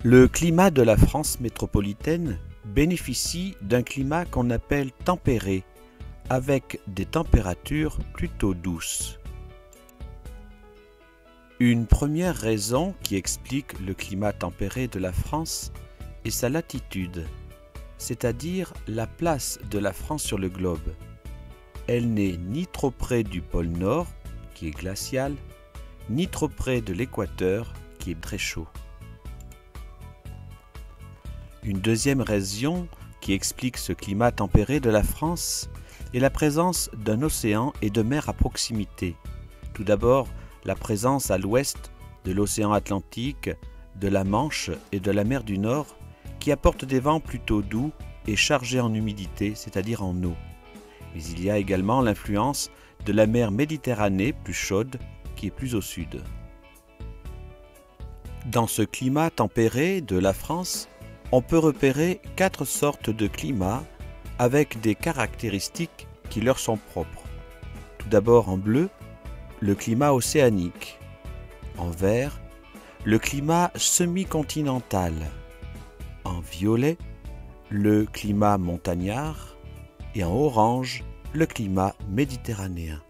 Le climat de la France métropolitaine bénéficie d'un climat qu'on appelle tempéré, avec des températures plutôt douces. Une première raison qui explique le climat tempéré de la France est sa latitude, c'est-à-dire la place de la France sur le globe. Elle n'est ni trop près du pôle Nord, qui est glacial, ni trop près de l'équateur, qui est très chaud. Une deuxième raison qui explique ce climat tempéré de la France est la présence d'un océan et de mer à proximité. Tout d'abord, la présence à l'ouest de l'océan Atlantique, de la Manche et de la mer du Nord qui apportent des vents plutôt doux et chargés en humidité, c'est-à-dire en eau. Mais il y a également l'influence de la mer Méditerranée plus chaude qui est plus au sud. Dans ce climat tempéré de la France, on peut repérer 4 sortes de climats avec des caractéristiques qui leur sont propres. Tout d'abord en bleu, le climat océanique. En vert, le climat semi-continental. En violet, le climat montagnard. Et en orange, le climat méditerranéen.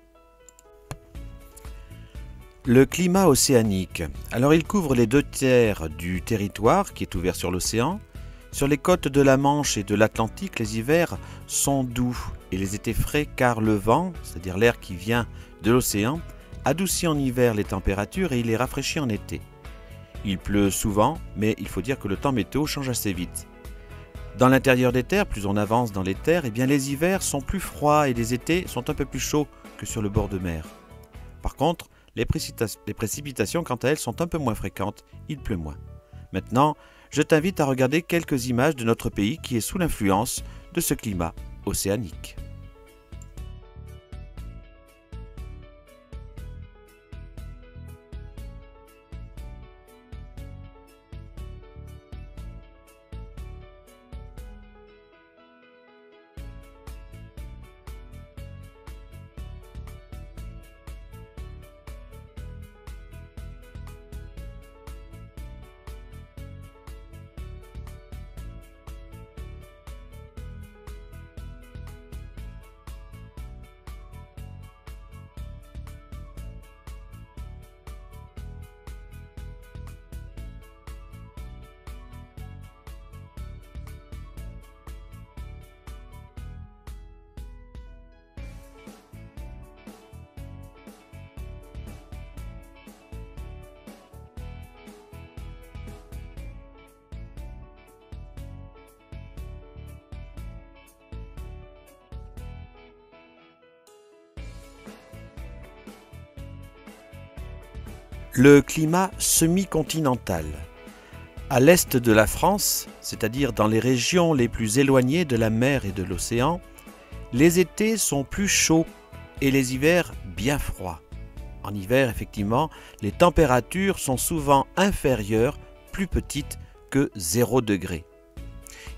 Le climat océanique. Alors il couvre les 2/3 du territoire qui est ouvert sur l'océan. Sur les côtes de la Manche et de l'Atlantique, les hivers sont doux et les étés frais car le vent, c'est-à-dire l'air qui vient de l'océan, adoucit en hiver les températures et il les rafraîchit en été. Il pleut souvent, mais il faut dire que le temps météo change assez vite. Dans l'intérieur des terres, plus on avance dans les terres, eh bien les hivers sont plus froids et les étés sont un peu plus chauds que sur le bord de mer. Par contre, les précipitations, quant à elles, sont un peu moins fréquentes, il pleut moins. Maintenant, je t'invite à regarder quelques images de notre pays qui est sous l'influence de ce climat océanique. Le climat semi-continental. À l'est de la France, c'est-à-dire dans les régions les plus éloignées de la mer et de l'océan, les étés sont plus chauds et les hivers bien froids. En hiver, effectivement, les températures sont souvent inférieures, plus petites que 0 degré.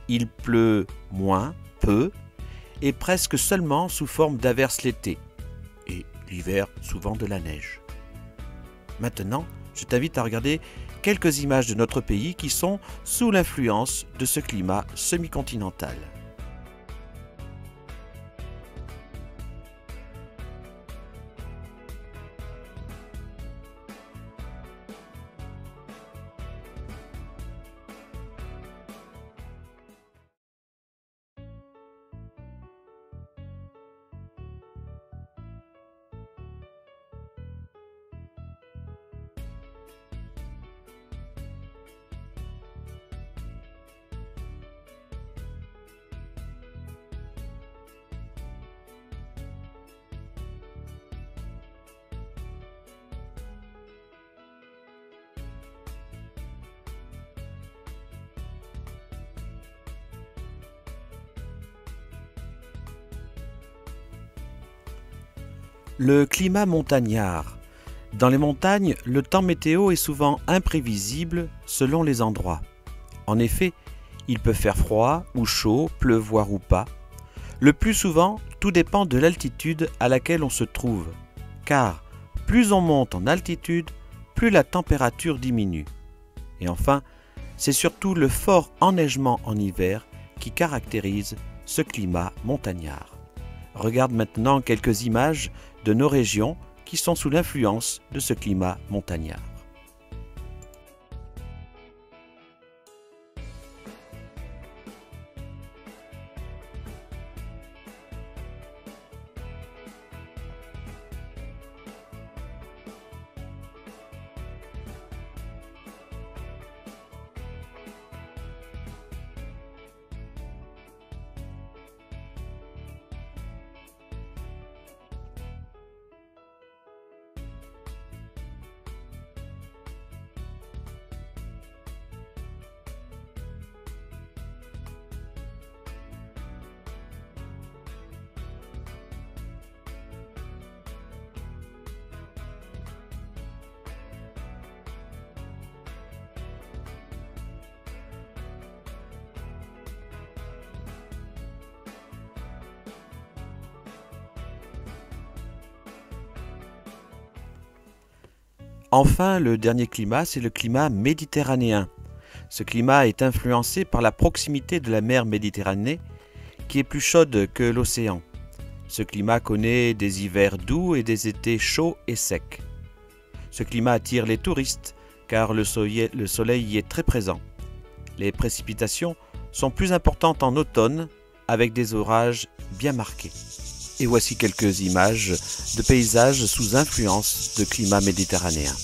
Il pleut moins, peu, et presque seulement sous forme d'averses l'été, et l'hiver souvent de la neige. Maintenant, je t'invite à regarder quelques images de notre pays qui sont sous l'influence de ce climat semi-continental. Le climat montagnard. Dans les montagnes, le temps météo est souvent imprévisible selon les endroits. En effet, il peut faire froid ou chaud, pleuvoir ou pas. Le plus souvent, tout dépend de l'altitude à laquelle on se trouve, car plus on monte en altitude, plus la température diminue. Et enfin, c'est surtout le fort enneigement en hiver qui caractérise ce climat montagnard. Regarde maintenant quelques images de nos régions qui sont sous l'influence de ce climat montagnard. Enfin, le dernier climat, c'est le climat méditerranéen. Ce climat est influencé par la proximité de la mer Méditerranée, qui est plus chaude que l'océan. Ce climat connaît des hivers doux et des étés chauds et secs. Ce climat attire les touristes, car le soleil y est très présent. Les précipitations sont plus importantes en automne, avec des orages bien marqués. Et voici quelques images de paysages sous influence de climat méditerranéen.